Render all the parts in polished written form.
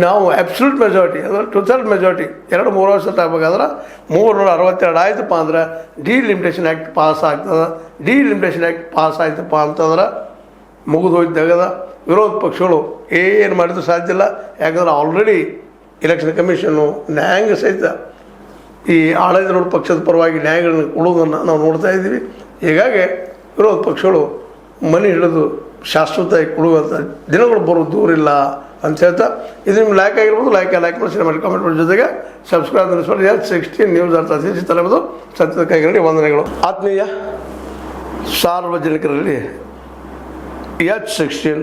ನಾವು absolute majority ಅಂದರೆ total majority 2-3 ವರ್ಷ ತಗೋಬೇಕಾದ್ರೆ 362 ಆಯ್ತಪ್ಪ ಅಂದ್ರೆ ಡಿಲಿಮಿಟೇಷನ್ ಆ್ಯಕ್ಟ್ ಪಾಸ್ ಆಗ್ತದೆ. ಡಿಲಿಮಿಟೇಷನ್ ಆ್ಯಕ್ಟ್ ಪಾಸ್ ಆಯ್ತಪ್ಪ ಅಂತಂದ್ರೆ ಮುಗಿದು ಹೋಯ್ತಾಗದ. ವಿರೋಧ ಪಕ್ಷಗಳು ಏನು ಮಾಡಿದ್ರು ಸಾಧ್ಯ ಇಲ್ಲ. ಯಾಕಂದ್ರೆ ಆಲ್ರೆಡಿ ಎಲೆಕ್ಷನ್ ಕಮಿಷನ್ನು ನ್ಯಾಯಾಂಗ ಸಹಿತ ಈ ಆಡಳಿತಾರೂಢ ಪಕ್ಷದ ಪರವಾಗಿ ನ್ಯಾಯಗಳನ್ನು ಕೊಡೋದನ್ನು ನಾವು ನೋಡ್ತಾ ಇದ್ದೀವಿ. ಹೀಗಾಗಿ ವಿರೋಧ ಪಕ್ಷಗಳು ಮನೆ ಹಿಡಿದು ಶಾಶ್ವತವಾಗಿ ಕೊಡುವಂಥ ದಿನಗಳು ಬರೋದು ದೂರಿಲ್ಲ ಅಂತ ಹೇಳ್ತಾ, ಇದು ನಿಮ್ಗೆ ಲೈಕ್ ಆಗಿರ್ಬೋದು. ಲೈಕ್ ಮಾಡಿ ಶೇರ್ ಮಾಡಿ ಕಾಮೆಂಟ್ ಮಾಡಿ, ಜೊತೆಗೆ ಸಬ್ಸ್ಕ್ರೈಬ್ ಮಾಡಿ. H16 ನ್ಯೂಸ್ ಅರ್ಥಾತ್ ತಲೆಬದು ಸತ್ಯದ ಕೈಗಳಲ್ಲಿ ವಂದನೆಗಳು. ಆತ್ಮೀಯ ಸಾರ್ವಜನಿಕರಲ್ಲಿ H16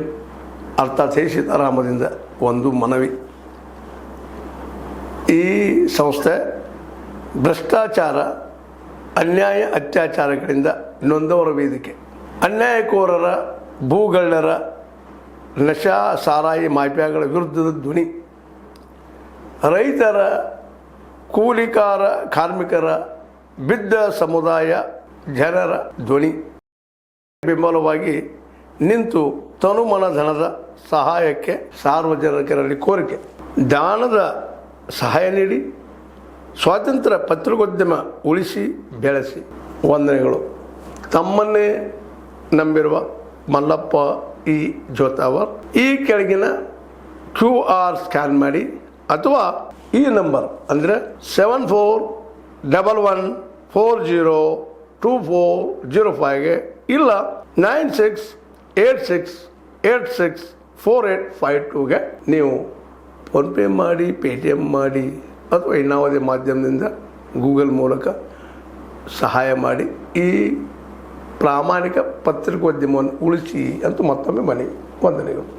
ಅರ್ಥಾತ್ ಸೀತಾರಾಮದಿಂದ ಒಂದು ಮನವಿ. ಈ ಸಂಸ್ಥೆ ಭ್ರಷ್ಟಾಚಾರ, ಅನ್ಯಾಯ, ಅತ್ಯಾಚಾರಗಳಿಂದ ನೊಂದವರ ವೇದಿಕೆ. ಅನ್ಯಾಯಕೋರರ, ಭೂಗಳ್ಳರ, ನಶಾ ಸಾರಾಯಿ ಮಾಫಿಯಾಗಳ ವಿರುದ್ಧದ ಧ್ವನಿ. ರೈತರ, ಕೂಲಿಕಾರ, ಕಾರ್ಮಿಕರ, ಬಿದ್ದ ಸಮುದಾಯ ಜನರ ಧ್ವನಿ. ಬೆಂಬಲವಾಗಿ ನಿಂತು ತನುಮನ ಧನದ ಸಹಾಯಕ್ಕೆ ಸಾರ್ವಜನಿಕರಲ್ಲಿ ಕೋರಿಕೆ. ದಾನದ ಸಹಾಯ ನೀಡಿ ಸ್ವಾತಂತ್ರ್ಯ ಪತ್ರಿಕೋದ್ಯಮ ಉಳಿಸಿ ಬೆಳೆಸಿ. ವಂದನೆಗಳು. ತಮ್ಮನ್ನೇ ನಂಬಿರುವ ಮಲ್ಲಪ್ಪ ಇ ಜೋತಾವರ್. ಈ ಕೆಳಗಿನ QR ಸ್ಕ್ಯಾನ್ ಮಾಡಿ ಅಥವಾ ಈ ನಂಬರ್ ಅಂದರೆ 7411402405ಗೆ ಇಲ್ಲ 9686864852ಗೆ ನೀವು ಫೋನ್ಪೇ ಮಾಡಿ, ಪೇಟಿಎಮ್ ಮಾಡಿ ಅಥವಾ ಇನ್ನಾವುದೇ ಮಾಧ್ಯಮದಿಂದ ಗೂಗಲ್ ಮೂಲಕ ಸಹಾಯ ಮಾಡಿ ಈ ಪ್ರಾಮಾಣಿಕ ಪತ್ರಿಕೋದ್ಯಮವನ್ನು ಉಳಿಸಿ ಅಂತ ಮತ್ತೊಮ್ಮೆ ಮನವಿ. ವಂದನೆಗಳು.